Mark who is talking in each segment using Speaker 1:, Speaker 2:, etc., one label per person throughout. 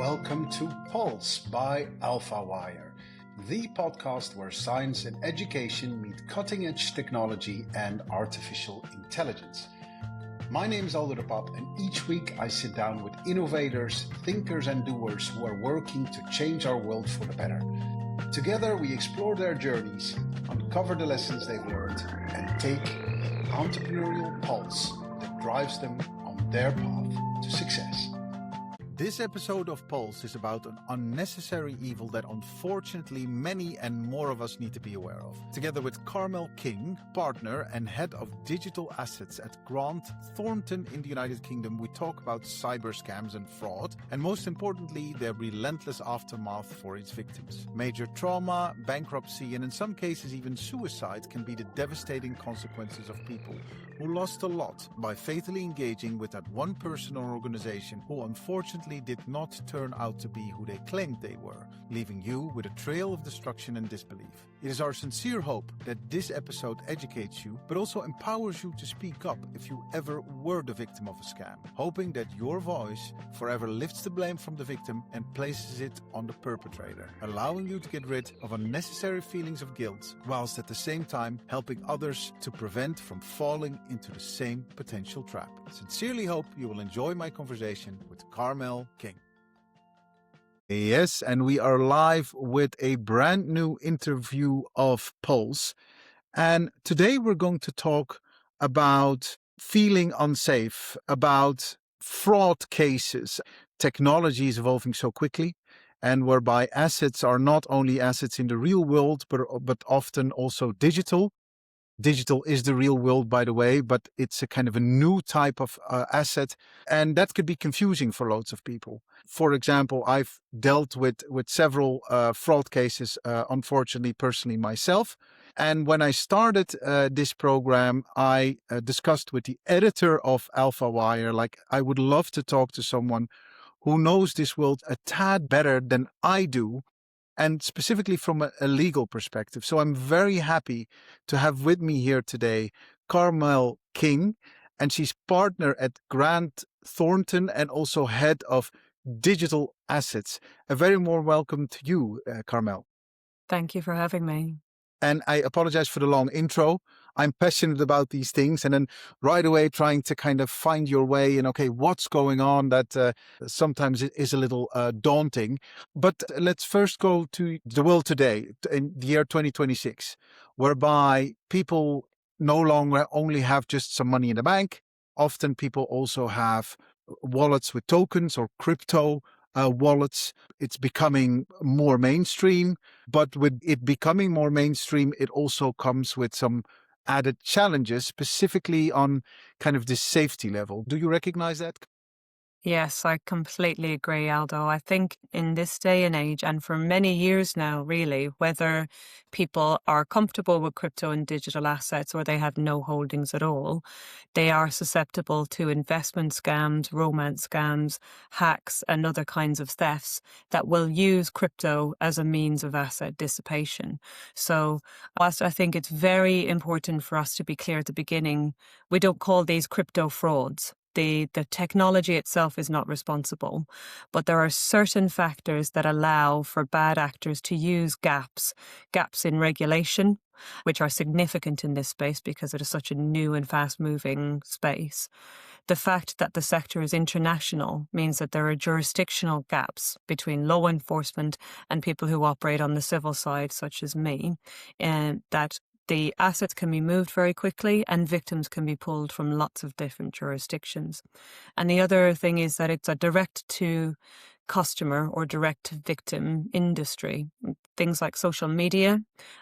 Speaker 1: welcome to Pulse by AlphaWire, the podcast where science and education meet cutting-edge technology and artificial intelligence. My name is Aldo de Pap, and each week I sit down with innovators, thinkers and doers who are working to change our world for the better. Together we explore their journeys, uncover the lessons they've learned, and take the entrepreneurial pulse that drives them on their path to success.
Speaker 2: This episode of Pulse is about an unnecessary evil that unfortunately many and more of us need to be aware of. Together with Carmel King, partner and head of digital assets at Grant Thornton in the United Kingdom, we talk about cyber scams and fraud, and most importantly, their relentless aftermath for its victims. Major trauma, bankruptcy, and in some cases even suicide can be the devastating consequences of people who lost a lot by fatally engaging with that one person or organization who unfortunately did not turn out to be who they claimed they were, leaving you with a trail of destruction and disbelief. It is our sincere hope that this episode educates you, but also empowers you to speak up if you ever were the victim of a scam, hoping that your voice forever lifts the blame from the victim and places it on the perpetrator, allowing you to get rid of unnecessary feelings of guilt, whilst at the same time helping others to prevent from falling into the same potential trap. Sincerely hope you will enjoy my conversation with Carmel King. Yes, and we are live with a brand new interview of Pulse. And today we're going to talk about feeling unsafe, about fraud cases. Technology is evolving so quickly, and whereby assets are not only assets in the real world, but often also digital. Digital is the real world, by the way, but it's a kind of a new type of asset, and that could be confusing for loads of people. For example, I've dealt with several fraud cases, unfortunately, personally myself. And when I started this program, I discussed with the editor of AlphaWire, like I would love to talk to someone who knows this world a tad better than I do, and specifically from a legal perspective. So I'm very happy to have with me here today Carmel King, and she's partner at Grant Thornton and also head of digital assets. A very warm welcome to you, Carmel.
Speaker 3: Thank you for having me.
Speaker 2: And I apologize for the long intro. I'm passionate about these things, and then right away trying to kind of find your way and, okay, what's going on, that sometimes it is a little daunting. But let's first go to the world today, in the year 2026, whereby people no longer only have just some money in the bank. Often people also have wallets with tokens or crypto wallets. It's becoming more mainstream, but with it becoming more mainstream, it also comes with some added challenges, specifically on kind of this safety level. Do you recognize that?
Speaker 3: Yes, I completely agree, Aldo. I think in this day and age, and for many years now, really, whether people are comfortable with crypto and digital assets or they have no holdings at all, they are susceptible to investment scams, romance scams, hacks, and other kinds of thefts that will use crypto as a means of asset dissipation. So whilst I think it's very important for us to be clear at the beginning, we don't call these crypto frauds. The technology itself is not responsible, but there are certain factors that allow for bad actors to use gaps in regulation, which are significant in this space because it is such a new and fast-moving space. The fact that the sector is international means that there are jurisdictional gaps between law enforcement and people who operate on the civil side, such as me, and that the assets can be moved very quickly and victims can be pulled from lots of different jurisdictions. And the other thing is that it's a direct to customer or direct to victim industry. Things like social media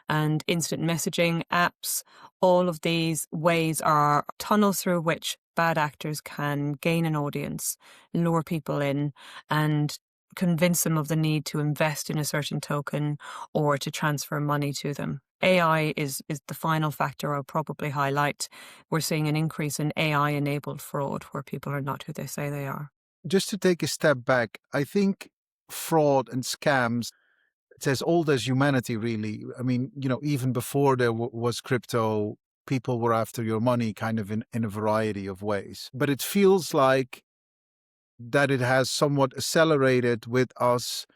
Speaker 3: and instant messaging apps, all of these ways are tunnels through which bad actors can gain an audience, lure people in, and convince them of the need to invest in a certain token or to transfer money to them. AI is the final factor I'll probably highlight. We're seeing an increase in AI-enabled fraud where people are not who they say they are.
Speaker 2: Just to take a step back, I think fraud and scams, it's as old as humanity, really. I mean, even before there was crypto, people were after your money kind of in a variety of ways. But it feels like that it has somewhat accelerated with us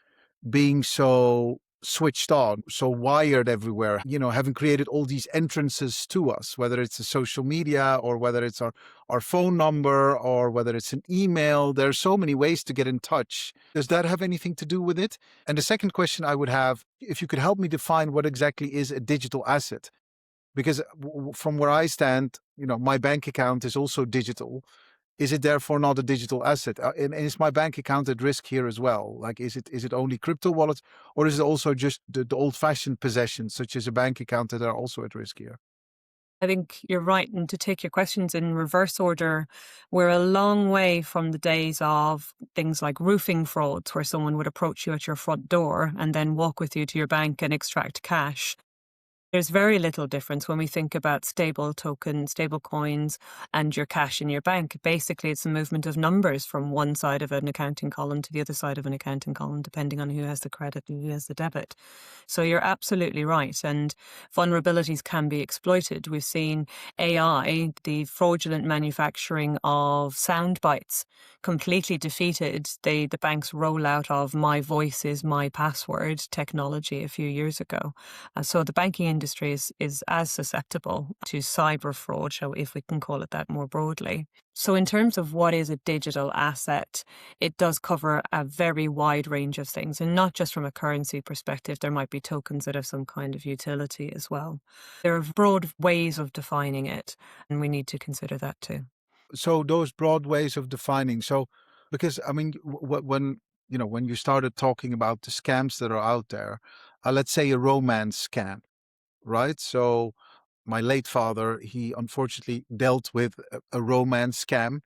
Speaker 2: being so switched on, so wired everywhere, having created all these entrances to us, whether it's a social media or whether it's our phone number or whether it's an email. There are so many ways to get in touch. Does that have anything to do with it? And the second question I would have, if you could help me define what exactly is a digital asset. Because from where I stand, my bank account is also digital. Is it therefore not a digital asset? And is my bank account at risk here as well? Like, is it only crypto wallets, or is it also just the old-fashioned possessions, such as a bank account, that are also at risk here?
Speaker 3: I think you're right. And to take your questions in reverse order, we're a long way from the days of things like roofing frauds, where someone would approach you at your front door and then walk with you to your bank and extract cash. There's very little difference when we think about stable tokens, stable coins, and your cash in your bank. Basically, it's a movement of numbers from one side of an accounting column to the other side of an accounting column, depending on who has the credit and who has the debit. So you're absolutely right. And vulnerabilities can be exploited. We've seen AI, the fraudulent manufacturing of sound bites, completely defeated the bank's rollout of my voice is my password technology a few years ago. So the banking industry is as susceptible to cyber fraud, if we can call it that more broadly. So in terms of what is a digital asset, it does cover a very wide range of things, and not just from a currency perspective. There might be tokens that have some kind of utility as well. There are broad ways of defining it, and we need to consider that too.
Speaker 2: So those broad ways of defining. So, because I mean, when you started talking about the scams that are out there, let's say a romance scam, right? So my late father, he unfortunately dealt with a romance scam,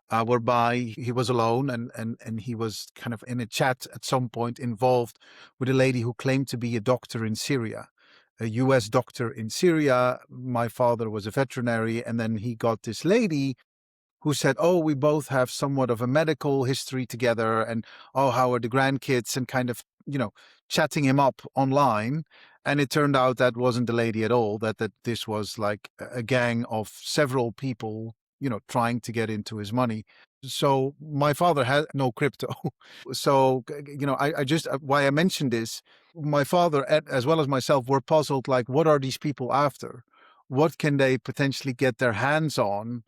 Speaker 2: whereby he was alone and he was kind of in a chat at some point involved with a lady who claimed to be a doctor in Syria, a US doctor in Syria. My father was a veterinary, and then he got this lady who said, "Oh, we both have somewhat of a medical history together, and oh, how are the grandkids?" and kind of, chatting him up online. And it turned out that wasn't the lady at all, that this was like a gang of several people, trying to get into his money. So my father had no crypto. So, I just, why I mentioned this, my father, as well as myself, were puzzled, like, what are these people after? What can they potentially get their hands on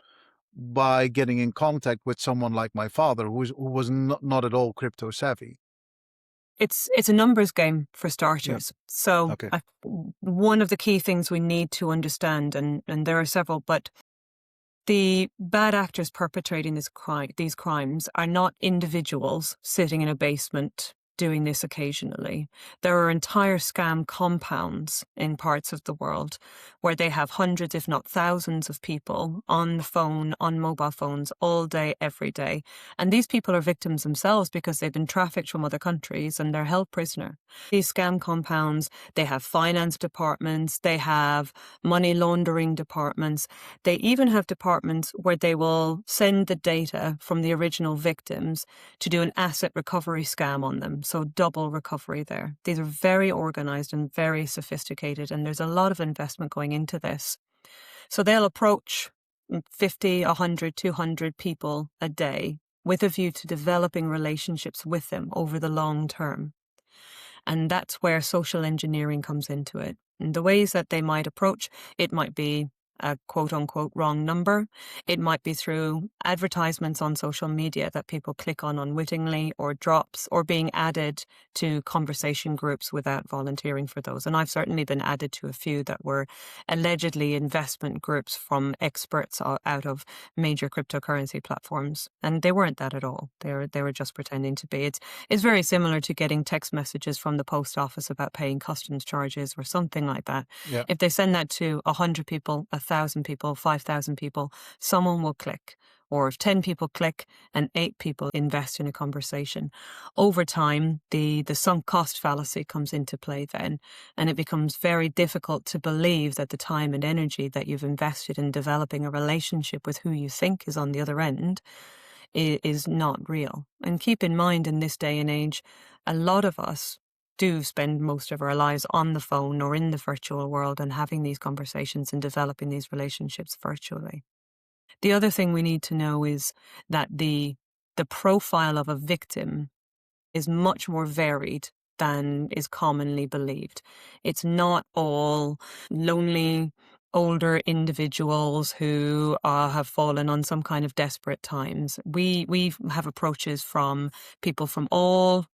Speaker 2: by getting in contact with someone like my father, who was not at all crypto savvy?
Speaker 3: It's a numbers game for starters. So
Speaker 2: Okay.
Speaker 3: one of the key things we need to understand, and there are several, but the bad actors perpetrating these crimes are not individuals sitting in a basement doing this occasionally. There are entire scam compounds in parts of the world where they have hundreds, if not thousands, of people on the phone, on mobile phones, all day, every day. And these people are victims themselves because they've been trafficked from other countries and they're held prisoner. These scam compounds, they have finance departments, they have money laundering departments, they even have departments where they will send the data from the original victims to do an asset recovery scam on them. So double recovery there. These are very organized and very sophisticated, and there's a lot of investment going into this. So they'll approach 50, 100, 200 people a day with a view to developing relationships with them over the long term. And that's where social engineering comes into it. And the ways that they might approach, it might be a quote unquote wrong number. It might be through advertisements on social media that people click on unwittingly, or drops, or being added to conversation groups without volunteering for those. And I've certainly been added to a few that were allegedly investment groups from experts out of major cryptocurrency platforms. And they weren't that at all. They were just pretending to be. It's very similar to getting text messages from the post office about paying customs charges or something like that.
Speaker 2: Yeah.
Speaker 3: If they send that to 100 people, 1,000 people, 5,000 people, someone will click. Or if 10 people click and 8 people invest in a conversation, over time, the sunk cost fallacy comes into play then, and it becomes very difficult to believe that the time and energy that you've invested in developing a relationship with who you think is on the other end is not real. And keep in mind, in this day and age, a lot of us do spend most of our lives on the phone or in the virtual world and having these conversations and developing these relationships virtually. The other thing we need to know is that the the profile of a victim is much more varied than is commonly believed. It's not all lonely, older individuals who have fallen on some kind of desperate times. We have approaches from people from all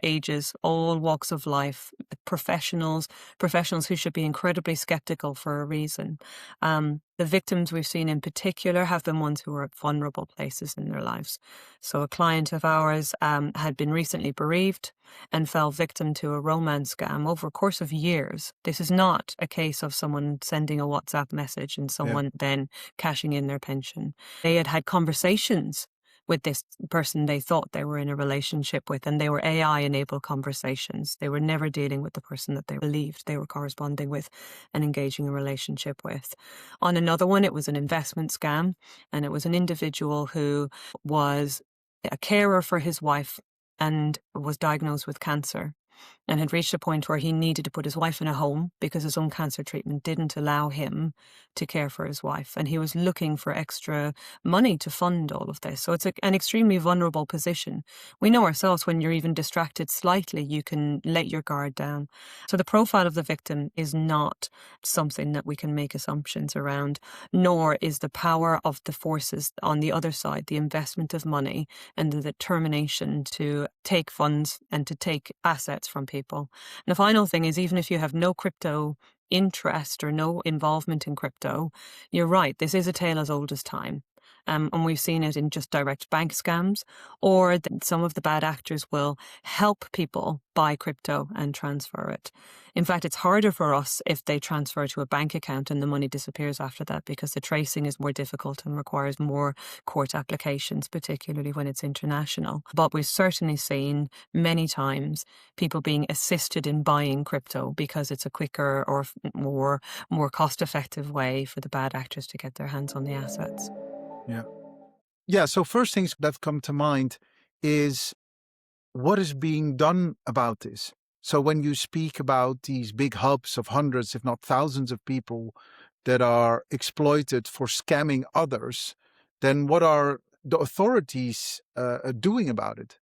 Speaker 3: ages, all walks of life, professionals who should be incredibly skeptical for a reason. The victims we've seen in particular have been ones who are at vulnerable places in their lives. So a client of ours had been recently bereaved and fell victim to a romance scam over a course of years. This is not a case of someone sending a WhatsApp message and someone then cashing in their pension. They had had conversations with this person they thought they were in a relationship with, and they were AI-enabled conversations. They were never dealing with the person that they believed they were corresponding with and engaging a relationship with. On another one, it was an investment scam, and it was an individual who was a carer for his wife and was diagnosed with cancer, and had reached a point where he needed to put his wife in a home because his own cancer treatment didn't allow him to care for his wife. And he was looking for extra money to fund all of this. So it's an extremely vulnerable position. We know ourselves, when you're even distracted slightly, you can let your guard down. So the profile of the victim is not something that we can make assumptions around, nor is the power of the forces on the other side, the investment of money and the determination to take funds and to take assets from people. And the final thing is, even if you have no crypto interest or no involvement in crypto, you're right, this is a tale as old as time. And we've seen it in just direct bank scams, or that some of the bad actors will help people buy crypto and transfer it. In fact, it's harder for us if they transfer to a bank account and the money disappears after that, because the tracing is more difficult and requires more court applications, particularly when it's international. But we've certainly seen many times people being assisted in buying crypto because it's a quicker or more cost-effective way for the bad actors to get their hands on the assets.
Speaker 2: Yeah. So first things that come to mind is what is being done about this. So when you speak about these big hubs of hundreds, if not thousands of people that are exploited for scamming others, then what are the authorities doing about it?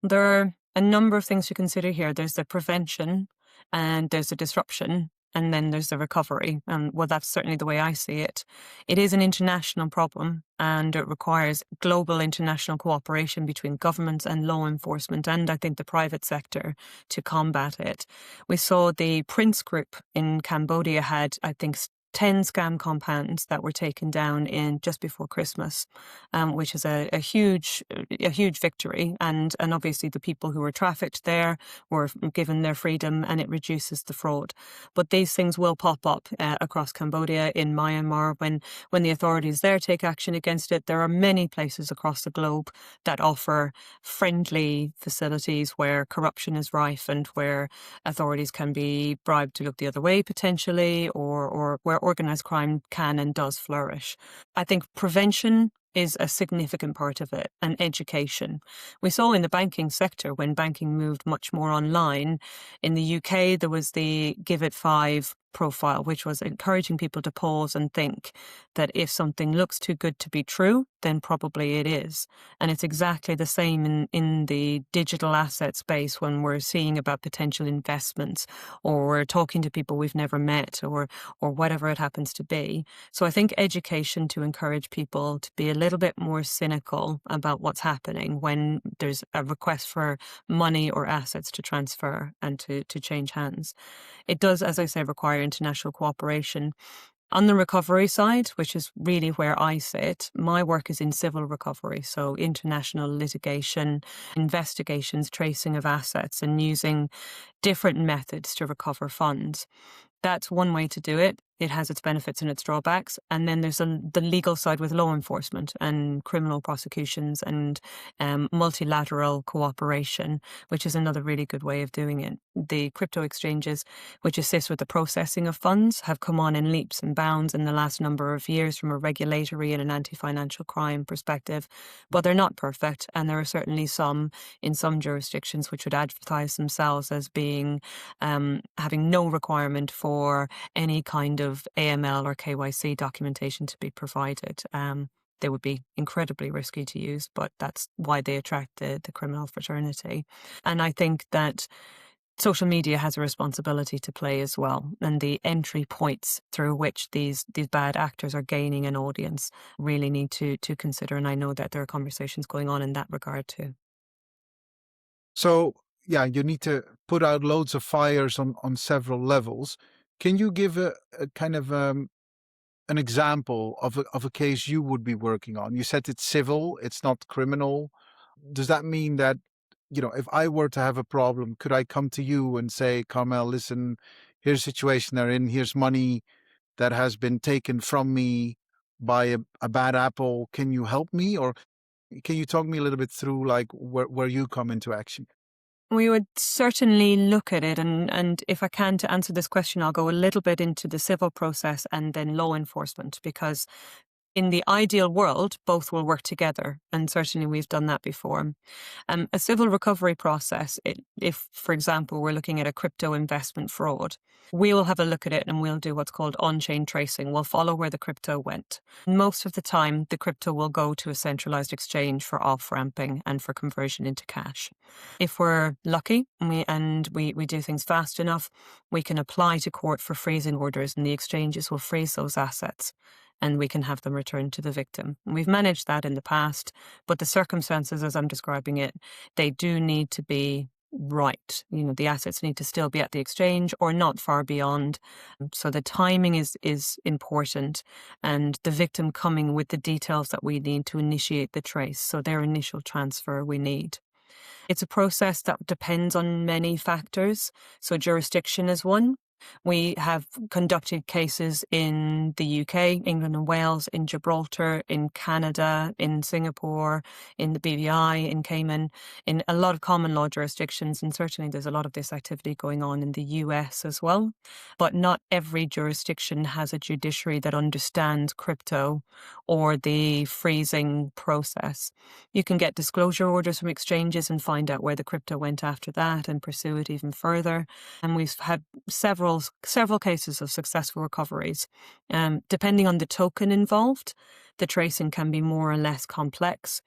Speaker 3: There are a number of things to consider here. There's the prevention, and there's the disruption, and then there's the recovery. And well, that's certainly the way I see it. It is an international problem, and it requires global international cooperation between governments and law enforcement, and I think the private sector, to combat it. We saw the Prince Group in Cambodia had, I think, 10 scam compounds that were taken down in just before Christmas, which is a huge victory. And obviously the people who were trafficked there were given their freedom, and it reduces the fraud. But these things will pop up across Cambodia, in Myanmar, when the authorities there take action against it. There are many places across the globe that offer friendly facilities where corruption is rife and where authorities can be bribed to look the other way potentially, or where organized crime can and does flourish. I think prevention is a significant part of it, and education. We saw in the banking sector, when banking moved much more online, in the UK, there was the Give It 5 profile, which was encouraging people to pause and think that if something looks too good to be true, then probably it is. And it's exactly the same in the digital asset space, when we're seeing about potential investments, or we're talking to people we've never met, or whatever it happens to be. So I think education to encourage people to be a little bit more cynical about what's happening when there's a request for money or assets to transfer and to change hands. It does, as I say, require international cooperation. On the recovery side, which is really where I sit, my work is in civil recovery, so international litigation, investigations, tracing of assets, and using different methods to recover funds. That's one way to do it. It has its benefits and its drawbacks. And then there's the legal side with law enforcement and criminal prosecutions and multilateral cooperation, which is another really good way of doing it. The crypto exchanges, which assist with the processing of funds, have come on in leaps and bounds in the last number of years from a regulatory and an anti-financial crime perspective. But they're not perfect. And there are certainly some in some jurisdictions which would advertise themselves as being having no requirement for any kind of AML or KYC documentation to be provided. they would be incredibly risky to use, but that's why they attract the criminal fraternity. And I think that social media has a responsibility to play as well, and the entry points through which these bad actors are gaining an audience really need to consider. And I know that there are conversations going on in that regard too.
Speaker 2: So yeah, you need to put out loads of fires on several levels. Can you give a kind of an example of a case you would be working on? You said it's civil, it's not criminal. Does that mean that, if I were to have a problem, could I come to you and say, Carmel, listen, here's a situation they're in, here's money that has been taken from me by a bad apple. Can you help me? Or can you talk me a little bit through like where you come into action?
Speaker 3: We would certainly look at it. And if I can, to answer this question, I'll go a little bit into the civil process and then law enforcement, because in the ideal world, both will work together. And certainly we've done that before. A civil recovery process, if, for example, we're looking at a crypto investment fraud, we will have a look at it and we'll do what's called on-chain tracing. We'll follow where the crypto went. Most of the time, the crypto will go to a centralized exchange for off-ramping and for conversion into cash. If we're lucky and we do things fast enough, we can apply to court for freezing orders and the exchanges will freeze those assets and we can have them returned to the victim. We've managed that in the past, but the circumstances as I'm describing it, they do need to be right. The assets need to still be at the exchange or not far beyond. So the timing is important, and the victim coming with the details that we need to initiate the trace. So their initial transfer we need. It's a process that depends on many factors. So jurisdiction is one. We have conducted cases in the UK, England and Wales, in Gibraltar, in Canada, in Singapore, in the BVI, in Cayman, in a lot of common law jurisdictions. And certainly there's a lot of this activity going on in the US as well. But not every jurisdiction has a judiciary that understands crypto or the freezing process. You can get disclosure orders from exchanges and find out where the crypto went after that and pursue it even further. And we've had several cases of successful recoveries. Depending on the token involved, the tracing can be more or less complex.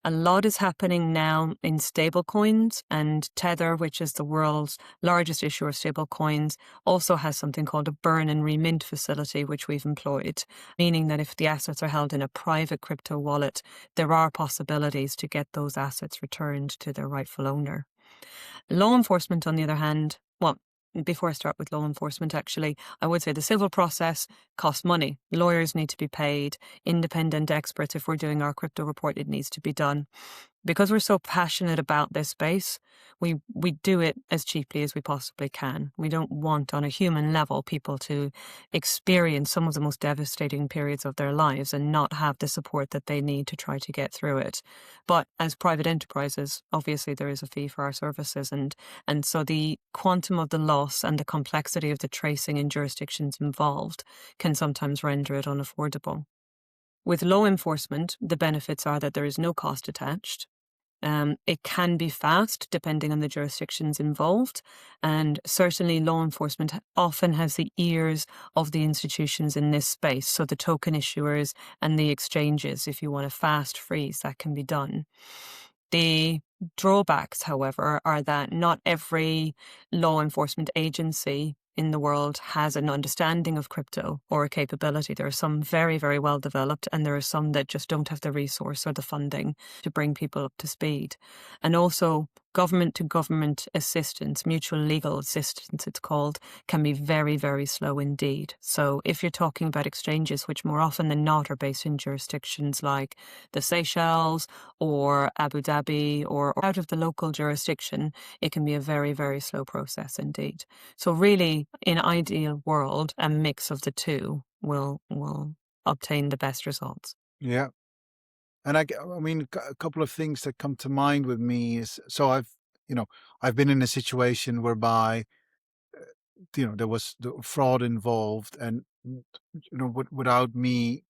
Speaker 3: A lot is happening now in stablecoins, and Tether, which is the world's largest issuer of stablecoins, also has something called a burn and remint facility, which we've employed, meaning that if the assets are held in a private crypto wallet, there are possibilities to get those assets returned to their rightful owner. Law enforcement, on the other hand, well, before I start with law enforcement, actually, I would say the civil process costs money. Lawyers need to be paid. Independent experts, if we're doing our crypto report, it needs to be done. Because we're so passionate about this space, we do it as cheaply as we possibly can. We don't want, on a human level, people to experience some of the most devastating periods of their lives and not have the support that they need to try to get through it. But as private enterprises, obviously there is a fee for our services, and so the quantum of the loss and the complexity of the tracing in jurisdictions involved can sometimes render it unaffordable. With law enforcement, the benefits are that there is no cost attached. It can be fast depending on the jurisdictions involved, and certainly law enforcement often has the ears of the institutions in this space, so the token issuers and the exchanges. If you want a fast freeze, that can be done. The drawbacks, however, are that not every law enforcement agency in the world has an understanding of crypto or a capability. There are some very, very well developed, and there are some that just don't have the resource or the funding to bring people up to speed. And also, government to government assistance, mutual legal assistance it's called, can be very, very slow indeed. So if you're talking about exchanges, which more often than not are based in jurisdictions like the Seychelles or Abu Dhabi or out of the local jurisdiction, it can be a very, very slow process indeed. So really, in an ideal world, a mix of the two will obtain the best results.
Speaker 2: Yeah. And I mean, a couple of things that come to mind with me is, so I've been in a situation whereby, there was the fraud involved, and, without me,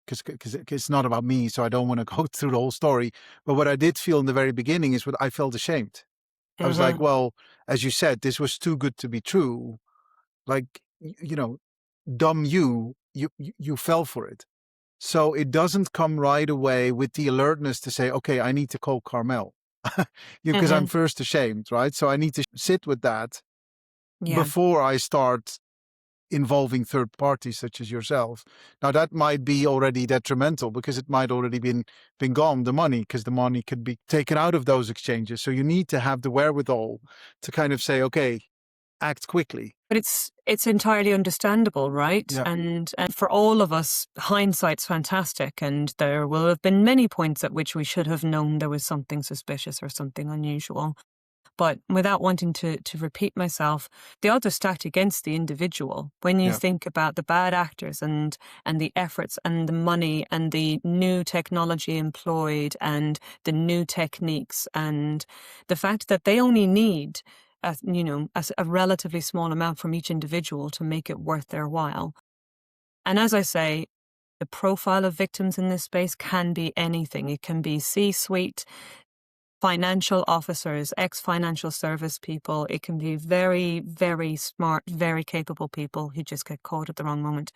Speaker 2: because it's not about me, so I don't want to go through the whole story. But what I did feel in the very beginning is I felt ashamed. I was like, well, as you said, this was too good to be true. Like, dumb you fell for it. So it doesn't come right away with the alertness to say, okay, I need to call Carmel because I'm first ashamed, right? So I need to sit with that
Speaker 3: Yeah.
Speaker 2: before I start involving third parties such as yourself. Now that might be already detrimental because it might already been gone, the money, because the money could be taken out of those exchanges. So you need to have the wherewithal to kind of say, okay, act quickly.
Speaker 3: But it's entirely understandable, right?
Speaker 2: Yeah.
Speaker 3: And for all of us, hindsight's fantastic, and there will have been many points at which we should have known there was something suspicious or something unusual. But without wanting to repeat myself, the odds are stacked against the individual. When you think about the bad actors and the efforts and the money and the new technology employed and the new techniques and the fact that they only need a relatively small amount from each individual to make it worth their while. And as I say, the profile of victims in this space can be anything. It can be C-suite, financial officers, ex-financial service people. It can be very, very smart, very capable people who just get caught at the wrong moment.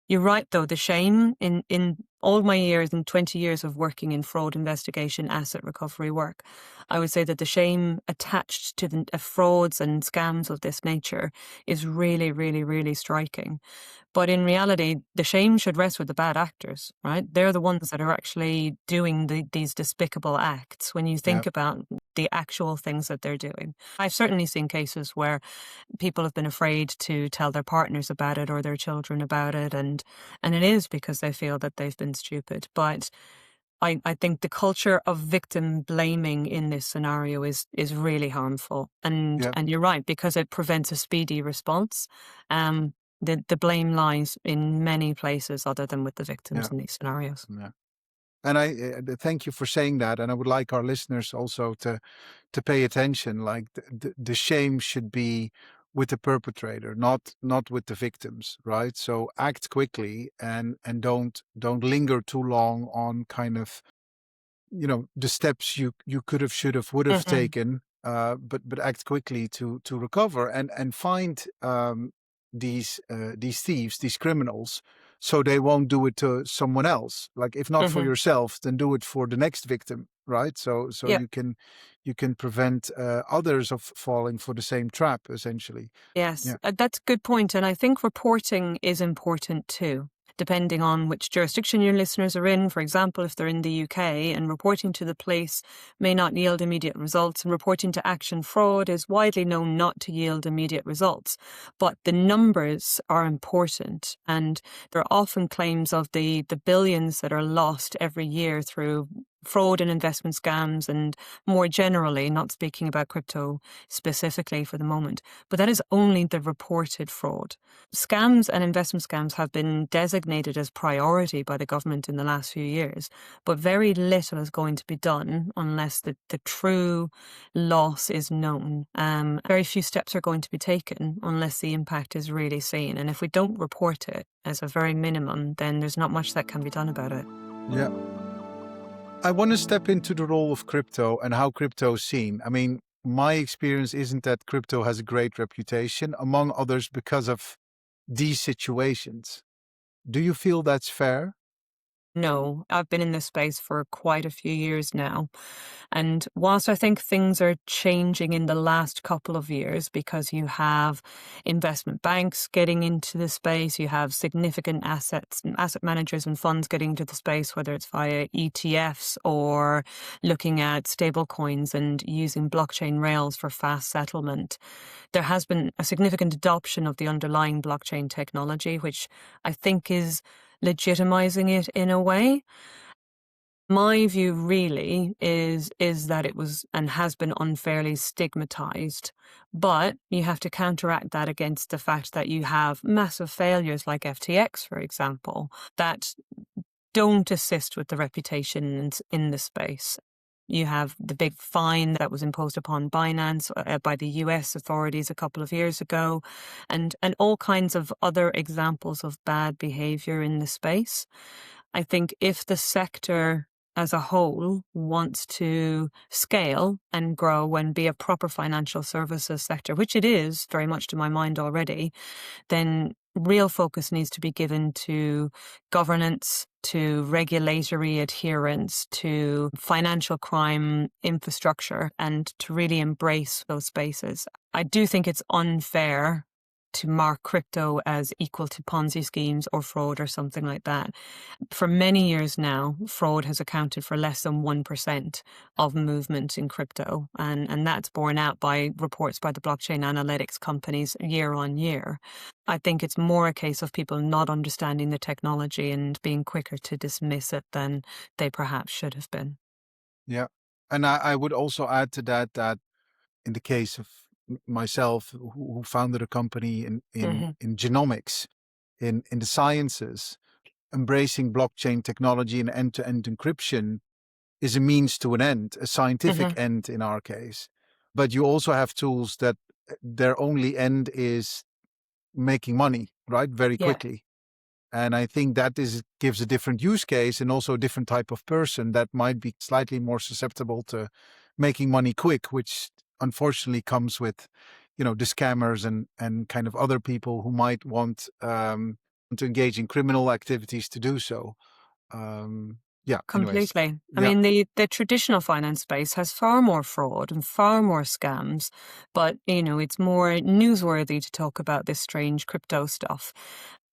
Speaker 3: You're right, though. The shame in all my years and 20 years of working in fraud investigation, asset recovery work, I would say that the shame attached to the frauds and scams of this nature is really, really, really striking. But in reality, the shame should rest with the bad actors, right? They're the ones that are actually doing these despicable acts when you think about the actual things that they're doing. I've certainly seen cases where people have been afraid to tell their partners about it or their children about it, and it is because they feel that they've been stupid. But I think the culture of victim blaming in this scenario is really harmful. And you're right, because it prevents a speedy response. The blame lies in many places other than with the victims in these scenarios.
Speaker 2: Yeah. And I thank you for saying that. And I would like our listeners also to pay attention. Like the shame should be with the perpetrator, not with the victims, right? So act quickly and don't linger too long on kind of, the steps you could have, should have, would have taken. But act quickly to recover and find these thieves, these criminals, so they won't do it to someone else. Like if not for yourself, then do it for the next victim, right? So you can prevent others of falling for the same trap, essentially.
Speaker 3: Yes, that's a good point. And I think reporting is important too, depending on which jurisdiction your listeners are in. For example, if they're in the UK and reporting to the police may not yield immediate results, and reporting to Action Fraud is widely known not to yield immediate results. But the numbers are important, and there are often claims of the billions that are lost every year through fraud and investment scams, and more generally, not speaking about crypto specifically for the moment, but that is only the reported fraud. Scams and investment scams have been designated as priority by the government in the last few years, but very little is going to be done unless the true loss is known. Very few steps are going to be taken unless the impact is really seen. And if we don't report it as a very minimum, then there's not much that can be done about it.
Speaker 2: Yeah. I want to step into the role of crypto and how crypto is seen. I mean, my experience isn't that crypto has a great reputation, among others, because of these situations. Do you feel that's fair?
Speaker 3: No, I've been in this space for quite a few years now. And whilst I think things are changing in the last couple of years, because you have investment banks getting into the space, you have significant asset managers and funds getting into the space, whether it's via ETFs or looking at stable coins and using blockchain rails for fast settlement, there has been a significant adoption of the underlying blockchain technology, which I think is legitimizing it in a way. My view really is that it was and has been unfairly stigmatized, but you have to counteract that against the fact that you have massive failures like FTX, for example, that don't assist with the reputation in the space. You have the big fine that was imposed upon Binance by the US authorities a couple of years ago, and all kinds of other examples of bad behavior in the space. I think if the sector as a whole wants to scale and grow and be a proper financial services sector, which it is very much to my mind already, then real focus needs to be given to governance, to regulatory adherence, to financial crime infrastructure, and to really embrace those spaces. I do think it's unfair to mark crypto as equal to Ponzi schemes or fraud or something like that. For many years now, fraud has accounted for less than 1% of movement in crypto. And that's borne out by reports by the blockchain analytics companies year on year. I think it's more a case of people not understanding the technology and being quicker to dismiss it than they perhaps should have been.
Speaker 2: Yeah. And I would also add to that in the case of myself, who founded a company in genomics, in the sciences, embracing blockchain technology and end-to-end encryption is a means to an end, a scientific end in our case. But you also have tools that their only end is making money, right? Very
Speaker 3: Yeah,
Speaker 2: quickly. And I think that gives a different use case and also a different type of person that might be slightly more susceptible to making money quick, which unfortunately comes with, the scammers and kind of other people who might want to engage in criminal activities to do so. Yeah, anyways.
Speaker 3: completely. I
Speaker 2: Yeah.
Speaker 3: mean, the traditional finance space has far more fraud and far more scams, but, it's more newsworthy to talk about this strange crypto stuff.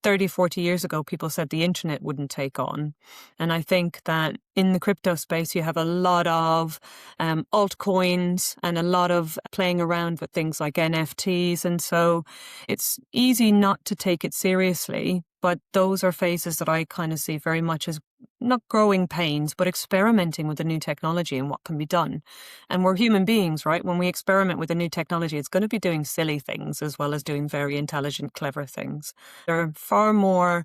Speaker 3: 30, 40 years ago, people said the internet wouldn't take on. And I think that in the crypto space, you have a lot of altcoins and a lot of playing around with things like NFTs. And so it's easy not to take it seriously. But those are phases that I kind of see very much as not growing pains, but experimenting with the new technology and what can be done. And we're human beings, right? When we experiment with a new technology, it's going to be doing silly things as well as doing very intelligent, clever things. There are far more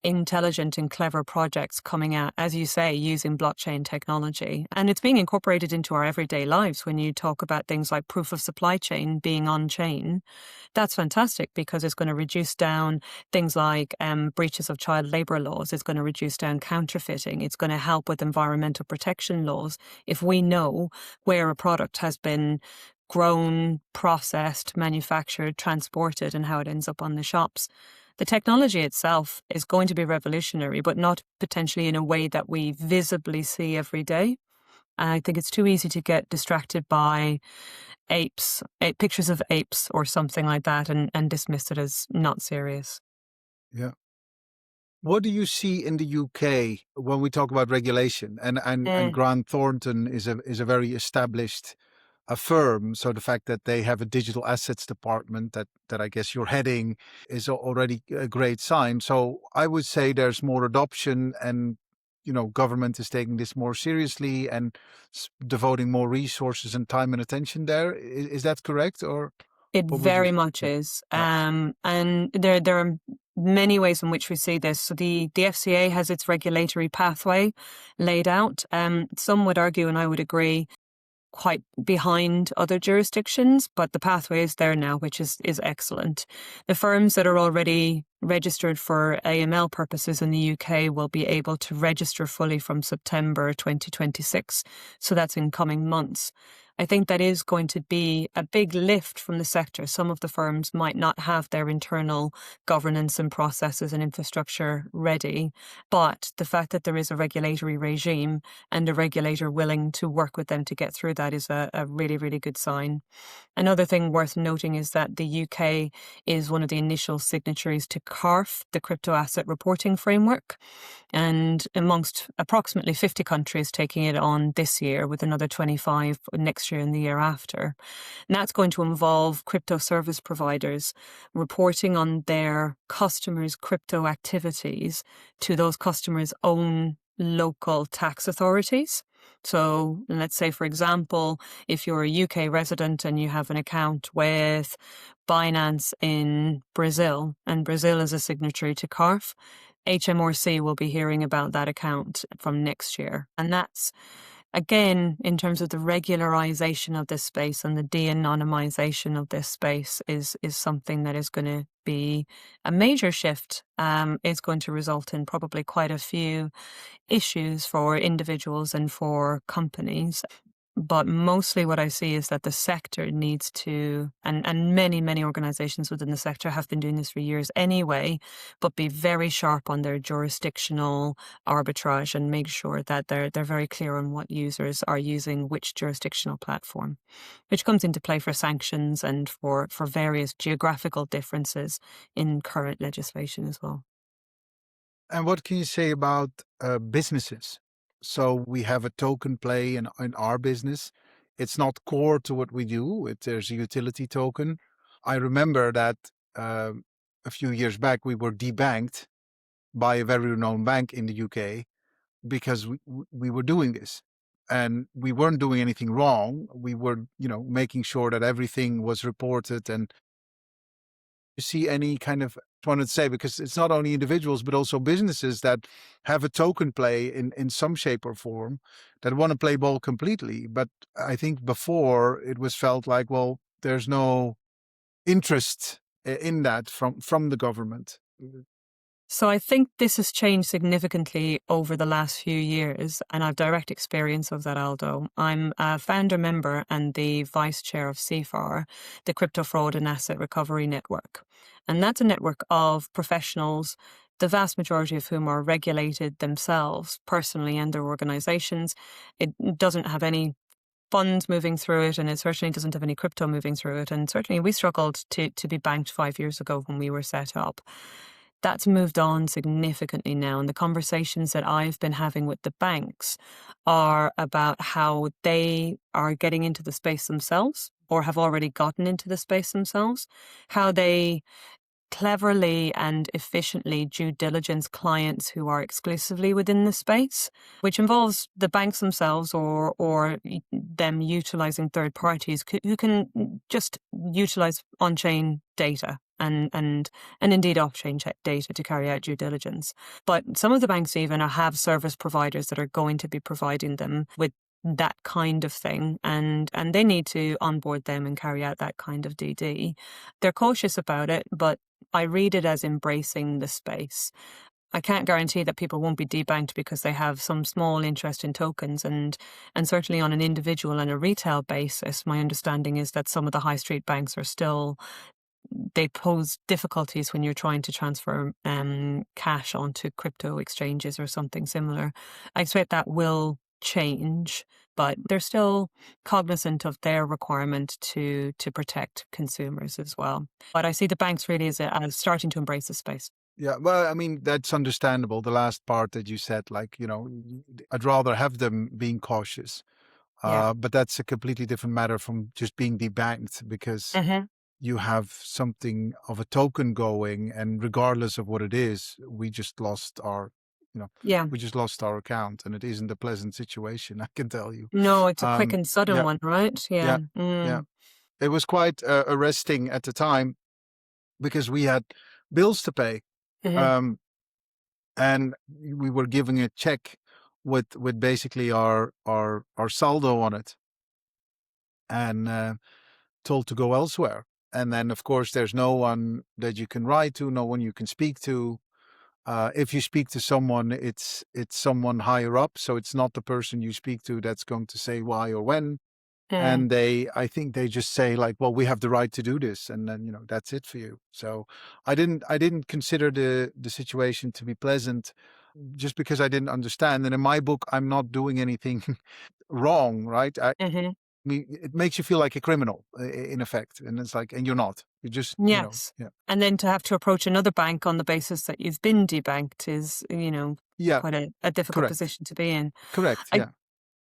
Speaker 3: intelligent and clever projects coming out, as you say, using blockchain technology. And it's being incorporated into our everyday lives. When you talk about things like proof of supply chain being on chain, that's fantastic because it's going to reduce down things like breaches of child labor laws. It's going to reduce down counterfeiting. It's going to help with environmental protection laws. If we know where a product has been grown, processed, manufactured, transported, and how it ends up on the shops. The technology itself is going to be revolutionary, but not potentially in a way that we visibly see every day. I think it's too easy to get distracted by apes, pictures of apes or something like that and dismiss it as not serious.
Speaker 2: Yeah. What do you see in the UK when we talk about regulation? And Grant Thornton is a very established firm. So the fact that they have a digital assets department that I guess you're heading is already a great sign. So I would say there's more adoption and, government is taking this more seriously and devoting more resources and time and attention there. Is that correct? Or
Speaker 3: It
Speaker 2: what would you
Speaker 3: very
Speaker 2: say?
Speaker 3: much
Speaker 2: Yeah.
Speaker 3: is.
Speaker 2: Yeah.
Speaker 3: And there are many ways in which we see this. So the FCA has its regulatory pathway laid out. Some would argue, and I would agree, quite behind other jurisdictions, but the pathway is there now, which is excellent. The firms that are already registered for AML purposes in the UK will be able to register fully from September 2026. So that's in coming months. I think that is going to be a big lift from the sector. Some of the firms might not have their internal governance and processes and infrastructure ready, but the fact that there is a regulatory regime and a regulator willing to work with them to get through that is a really, really good sign. Another thing worth noting is that the UK is one of the initial signatories to CARF, the Crypto Asset Reporting Framework, and amongst approximately 50 countries taking it on this year, with another 25 next year and the year after. And that's going to involve crypto service providers reporting on their customers' crypto activities to those customers' own local tax authorities. So let's say, for example, if you're a UK resident and you have an account with Binance in Brazil, and Brazil is a signatory to CARF, HMRC will be hearing about that account from next year. And that's, again, in terms of the regularization of this space and the de-anonymization of this space is something that is going to be a major shift. It's going to result in probably quite a few issues for individuals and for companies. But mostly what I see is that the sector needs to, and many organizations within the sector have been doing this for years anyway, but be very sharp on their jurisdictional arbitrage and make sure that they're very clear on what users are using which jurisdictional platform, which comes into play for sanctions and for various geographical differences in current legislation as well.
Speaker 2: And what can you say about businesses? So we have a token play in our business. It's not core to what we do. There's a utility token. I remember that a few years back we were debanked by a very renowned bank in the UK because we were doing this, and we weren't doing anything wrong. We were, making sure that everything was reported. And you see any kind of, wanted to say, because it's not only individuals but also businesses that have a token play in some shape or form that want to play ball completely. But I think before it was felt like, well, there's no interest in that from the government.
Speaker 3: So I think this has changed significantly over the last few years, and I've direct experience of that, Aldo. I'm a founder member and the vice chair of CFAR, the Crypto Fraud and Asset Recovery Network. And that's a network of professionals, the vast majority of whom are regulated themselves personally and their organizations. It doesn't have any funds moving through it, and it certainly doesn't have any crypto moving through it. And certainly we struggled to be banked 5 years ago when we were set up. That's moved on significantly now. And the conversations that I've been having with the banks are about how they are getting into the space themselves or have already gotten into the space themselves, how they cleverly and efficiently due diligence clients who are exclusively within the space, which involves the banks themselves or them utilizing third parties who can just utilize on-chain data and indeed off-chain data to carry out due diligence. But some of the banks even have service providers that are going to be providing them with that kind of thing, and they need to onboard them and carry out that kind of DD. They're cautious about it, but I read it as embracing the space. I can't guarantee that people won't be debanked because they have some small interest in tokens, and certainly on an individual and a retail basis, my understanding is that some of the high street banks are still, they pose difficulties when you're trying to transfer cash onto crypto exchanges or something similar. I expect that will change, but they're still cognizant of their requirement to protect consumers as well. But I see the banks really as starting to embrace the space.
Speaker 2: Yeah, well, I mean, that's understandable. The last part that you said, like, I'd rather have them being cautious.
Speaker 3: Yeah.
Speaker 2: But that's a completely different matter from just being debanked, because
Speaker 3: Mm-hmm.
Speaker 2: you have something of a token going, and regardless of what it is, we just lost our,
Speaker 3: Yeah.
Speaker 2: we just lost our account, and it isn't a pleasant situation, I can tell you.
Speaker 3: No, it's a quick and sudden
Speaker 2: Yeah,
Speaker 3: one, right?
Speaker 2: yeah,
Speaker 3: Yeah.
Speaker 2: yeah. It was quite arresting at the time because we had bills to pay,
Speaker 3: Mm-hmm.
Speaker 2: um, and we were giving a check with basically our saldo on it, and told to go elsewhere. And then, of course, there's no one that you can write to, no one you can speak to. If you speak to someone, it's someone higher up, so it's not the person you speak to that's going to say why or when.
Speaker 3: Mm.
Speaker 2: And I think they just say like, well, we have the right to do this, and then that's it for you. So I didn't consider the situation to be pleasant, just because I didn't understand. And in my book, I'm not doing anything wrong, right?
Speaker 3: Mm-hmm.
Speaker 2: mean, it makes you feel like a criminal in effect. And it's like, and you're not. You're just,
Speaker 3: Yes.
Speaker 2: yeah.
Speaker 3: And then to have to approach another bank on the basis that you've been debanked is,
Speaker 2: Yeah,
Speaker 3: quite a difficult
Speaker 2: correct.
Speaker 3: position to be in.
Speaker 2: Correct.
Speaker 3: I,
Speaker 2: Yeah.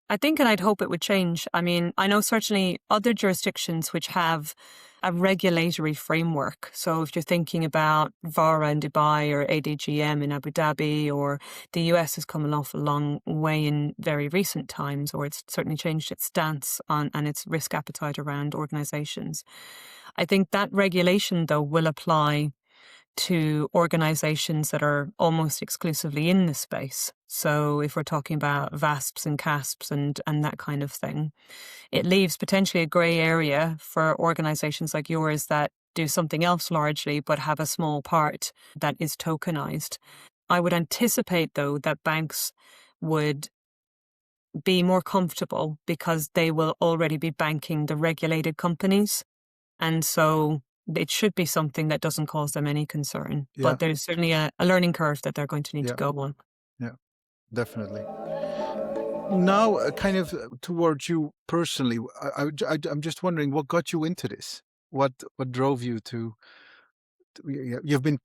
Speaker 3: I think, and I'd hope it would change. I mean, I know certainly other jurisdictions which have a regulatory framework. So if you're thinking about VARA in Dubai or ADGM in Abu Dhabi, or the US has come off a long way in very recent times, or it's certainly changed its stance on and its risk appetite around organizations. I think that regulation, though, will apply to organizations that are almost exclusively in the space. So if we're talking about VASPs and CASPs and that kind of thing, it leaves potentially a grey area for organizations like yours that do something else largely but have a small part that is tokenized. I would anticipate, though, that banks would be more comfortable because they will already be banking the regulated companies. And so it should be something that doesn't cause them any concern.
Speaker 2: Yeah.
Speaker 3: But there's certainly a learning curve that they're going to need to go on.
Speaker 2: Yeah, definitely. Now, kind of towards you personally, I'm just wondering what got you into this? What drove you to you've been,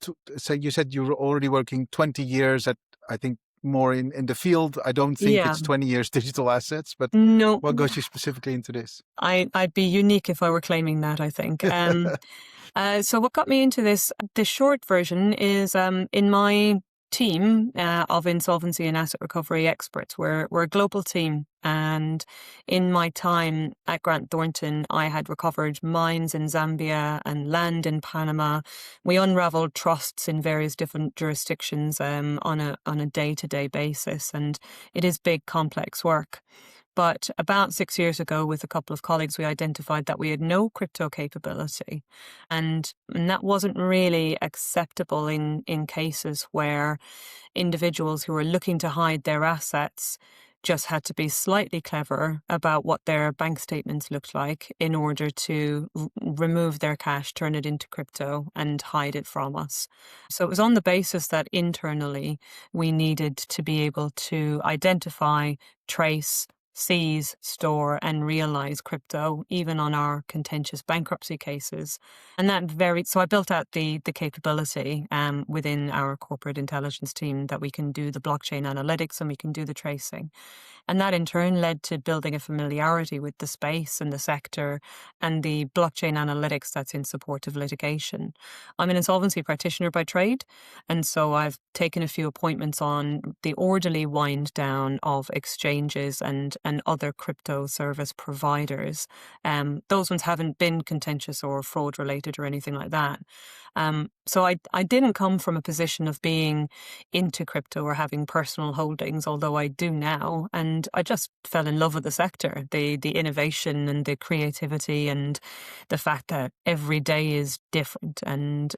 Speaker 2: you said you were already working 20 years at, I think, more in the field. I don't think
Speaker 3: Yeah.
Speaker 2: it's 20 years digital assets, but
Speaker 3: No,
Speaker 2: what got you specifically into this?
Speaker 3: I'd be unique if I were claiming that, I think. So what got me into this, the short version is in my team of insolvency and asset recovery experts. We're a global team. And in my time at Grant Thornton, I had recovered mines in Zambia and land in Panama. We unraveled trusts in various different jurisdictions on a day-to-day basis. And it is big, complex work. But about 6 years ago, with a couple of colleagues, we identified that we had no crypto capability. And that wasn't really acceptable in cases where individuals who were looking to hide their assets just had to be slightly clever about what their bank statements looked like in order to remove their cash, turn it into crypto, and hide it from us. So it was on the basis that internally we needed to be able to identify, trace, seize, store, and realize crypto, even on our contentious bankruptcy cases. And so I built out the capability within our corporate intelligence team that we can do the blockchain analytics and we can do the tracing. And that in turn led to building a familiarity with the space and the sector and the blockchain analytics that's in support of litigation. I'm an insolvency practitioner by trade, and so I've taken a few appointments on the orderly wind down of exchanges and other crypto service providers. Those ones haven't been contentious or fraud related or anything like that. So I didn't come from a position of being into crypto or having personal holdings, although I do now. And I just fell in love with the sector, the innovation and the creativity and the fact that every day is different. And,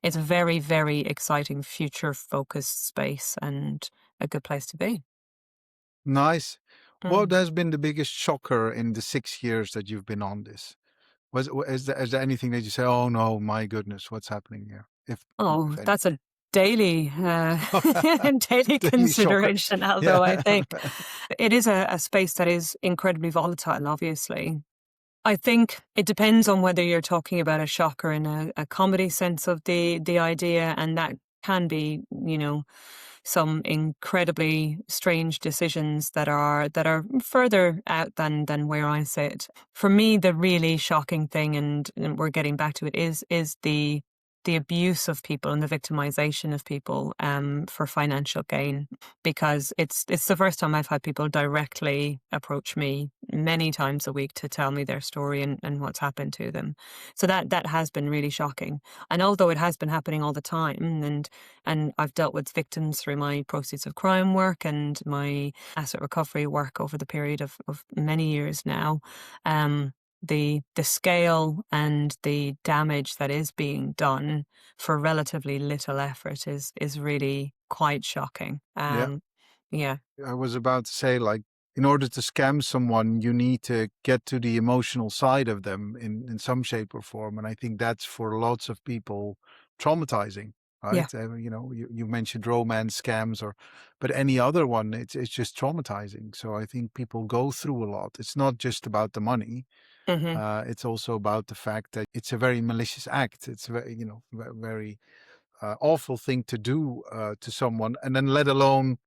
Speaker 3: it's a very, very exciting future focused space and a good place to be.
Speaker 2: Nice. What has been the biggest shocker in the 6 years that you've been on this? Is there anything that you say, oh no, my goodness, what's happening here? If
Speaker 3: That's a daily daily consideration, Aldo, I think. It is a space that is incredibly volatile, obviously. I think it depends on whether you're talking about a shocker in a comedy sense of the idea, and that can be, some incredibly strange decisions that are further out than where I sit. For me, the really shocking thing, and we're getting back to it, is the abuse of people and the victimization of people for financial gain, because it's the first time I've had people directly approach me many times a week to tell me their story and what's happened to them. So that has been really shocking. And although it has been happening all the time, and I've dealt with victims through my proceeds of crime work and my asset recovery work over the period of many years now, the scale and the damage that is being done for relatively little effort is really quite shocking. Yeah.
Speaker 2: I was about to say, like, in order to scam someone, you need to get to the emotional side of them in some shape or form. And I think that's for lots of people traumatizing, right?
Speaker 3: Yeah.
Speaker 2: You mentioned romance scams but any other one, it's just traumatizing. So I think people go through a lot. It's not just about the money.
Speaker 3: Mm-hmm.
Speaker 2: It's also about the fact that it's a very malicious act. It's very, very awful thing to do to someone. And then let alone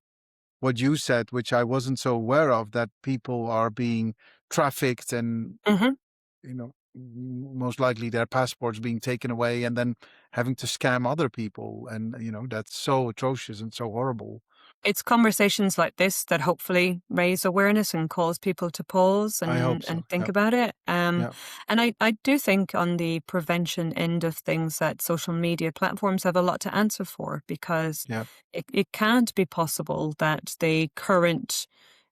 Speaker 2: what you said, which I wasn't so aware of, that people are being trafficked and,
Speaker 3: Mm-hmm.
Speaker 2: most likely their passports being taken away and then having to scam other people. And, that's so atrocious and so horrible.
Speaker 3: It's conversations like this that hopefully raise awareness and cause people to pause
Speaker 2: I hope so.
Speaker 3: and think
Speaker 2: Yep.
Speaker 3: about it.
Speaker 2: Yep.
Speaker 3: And I do think on the prevention end of things that social media platforms have a lot to answer for, because
Speaker 2: Yep.
Speaker 3: it can't be possible that the current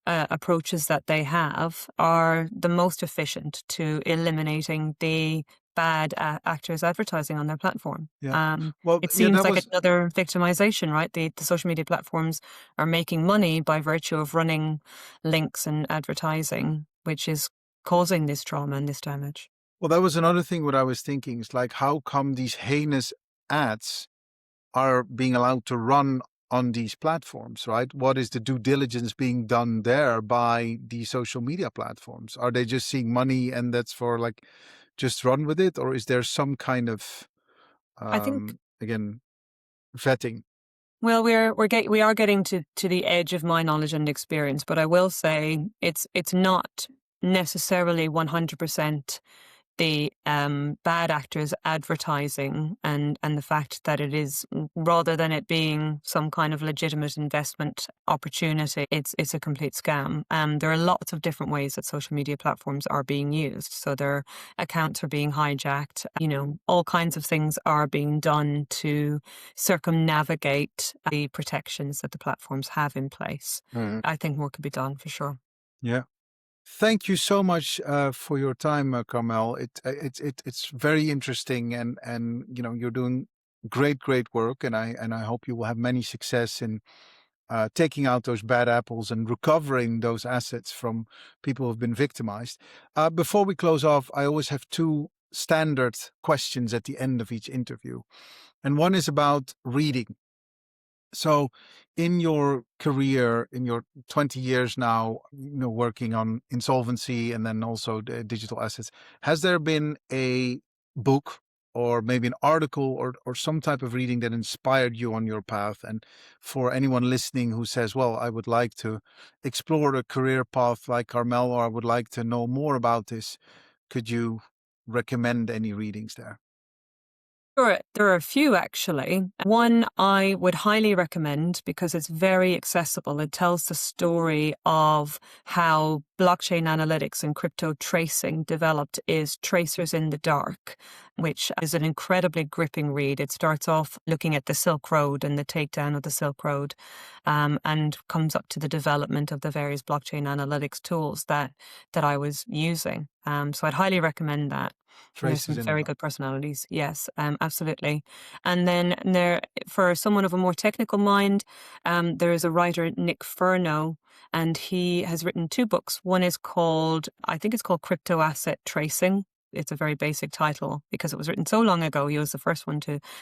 Speaker 3: approaches that they have are the most efficient to eliminating the bad actors advertising on their platform.
Speaker 2: Yeah. Well,
Speaker 3: It
Speaker 2: yeah,
Speaker 3: seems
Speaker 2: that
Speaker 3: like
Speaker 2: was
Speaker 3: another victimization, right? The social media platforms are making money by virtue of running links and advertising, which is causing this trauma and this damage.
Speaker 2: well, that was another thing what I was thinking is like, how come these heinous ads are being allowed to run on these platforms, right? What is the due diligence being done there by the social media platforms? Are they just seeing money and that's for like just run with it, or is there some kind of
Speaker 3: I think,
Speaker 2: again, vetting?
Speaker 3: well, we are getting to the edge of my knowledge and experience, but I will say it's not necessarily 100% the bad actors advertising and the fact that it is, rather than it being some kind of legitimate investment opportunity, it's a complete scam. There are lots of different ways that social media platforms are being used. So their accounts are being hijacked. All kinds of things are being done to circumnavigate the protections that the platforms have in place.
Speaker 2: Mhm.
Speaker 3: I think more could be done for sure.
Speaker 2: Yeah. Thank you so much for your time, Carmel. It's very interesting, and you're doing great work, and I hope you will have many success in taking out those bad apples and recovering those assets from people who've been victimized. Before we close off, I always have two standard questions at the end of each interview, and one is about reading. So, in your career, in your 20 years now, working on insolvency and then also the digital assets, has there been a book or maybe an article or some type of reading that inspired you on your path? And for anyone listening who says, well, I would like to explore a career path like Carmel, or I would like to know more about this, could you recommend any readings there?
Speaker 3: Sure, there are a few actually. One I would highly recommend because it's very accessible. It tells the story of how blockchain analytics and crypto tracing developed is Tracers in the Dark, which is an incredibly gripping read. It starts off looking at the Silk Road and the takedown of the Silk Road, and comes up to the development of the various blockchain analytics tools that I was using. So I'd highly recommend that. And there's some
Speaker 2: Traces in the
Speaker 3: very
Speaker 2: Dark.
Speaker 3: good personalities. Yes, absolutely. And then for someone of a more technical mind, there is a writer, Nick Furno, and he has written two books. One is I think it's called Crypto Asset Tracing. It's a very basic title because it was written so long ago. He was the first one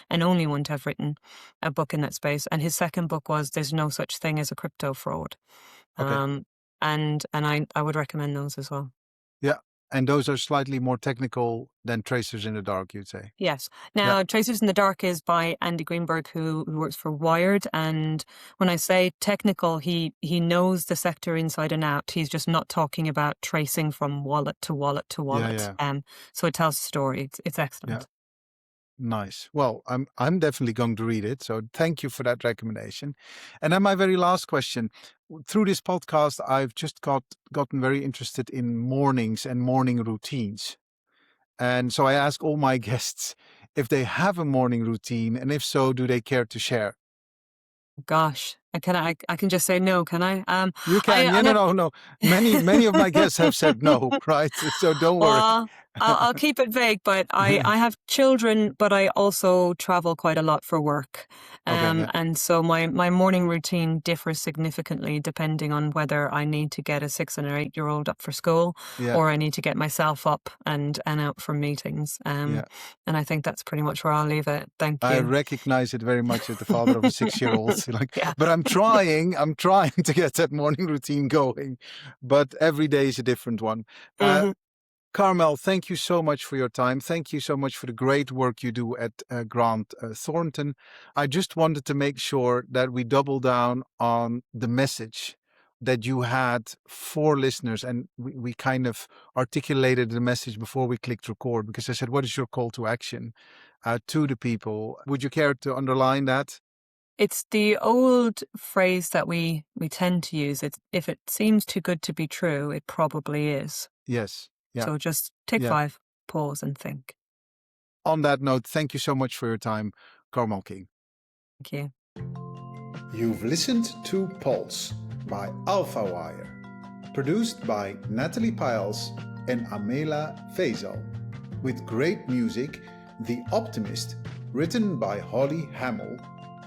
Speaker 3: and only one to have written a book in that space. And his second book was There's No Such Thing as a Crypto Fraud.
Speaker 2: Okay.
Speaker 3: And I would recommend those as well.
Speaker 2: Yeah. And those are slightly more technical than Tracers in the Dark, you'd say.
Speaker 3: Yes.
Speaker 2: Yeah.
Speaker 3: Now, Tracers in the Dark is by Andy Greenberg, who works for Wired. And when I say technical, he knows the sector inside and out. He's just not talking about tracing from wallet to wallet to wallet.
Speaker 2: Yeah.
Speaker 3: So it tells a story. It's excellent.
Speaker 2: Yeah. Nice. Well, I'm definitely going to read it. So thank you for that recommendation. And then my very last question. Through this podcast, I've just gotten very interested in mornings and morning routines. And so I ask all my guests if they have a morning routine, and if so, do they care to share?
Speaker 3: Gosh, I can just say no, can I?
Speaker 2: You can.
Speaker 3: I have,
Speaker 2: No. Many of my guests have said no, right? So don't worry.
Speaker 3: well, I'll keep it vague, but I have children, but I also travel quite a lot for work.
Speaker 2: Okay. Yeah.
Speaker 3: And so my morning routine differs significantly depending on whether I need to get a 6 and an 8-year-old up for school
Speaker 2: Yeah.
Speaker 3: or I need to get myself up and out for meetings.
Speaker 2: Yeah.
Speaker 3: And I think that's pretty much where I'll leave it. Thank you.
Speaker 2: I recognize it very much as the father of a 6-year-old.
Speaker 3: Yeah.
Speaker 2: But I'm trying to get that morning routine going. But every day is a different one.
Speaker 3: Mhm.
Speaker 2: Carmel, thank you so much for your time. Thank you so much for the great work you do at Grant Thornton. I just wanted to make sure that we double down on the message that you had for listeners. And we kind of articulated the message before we clicked record, because I said, what is your call to action to the people? Would you care to underline that?
Speaker 3: It's the old phrase that we tend to use. It's, if it seems too good to be true, it probably is.
Speaker 2: Yes. Yeah.
Speaker 3: So just take 5, pause and think.
Speaker 2: On that note, thank you so much for your time, Carmel King.
Speaker 3: Thank you.
Speaker 1: You've listened to Pulse by AlphaWire, produced by Natalie Piles and Amela Faisal. with great music, The Optimist, written by Holly Hamill,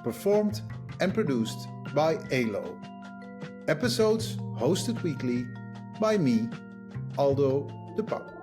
Speaker 1: performed and produced by ALO. Episodes hosted weekly by me, Aldo de Pauw.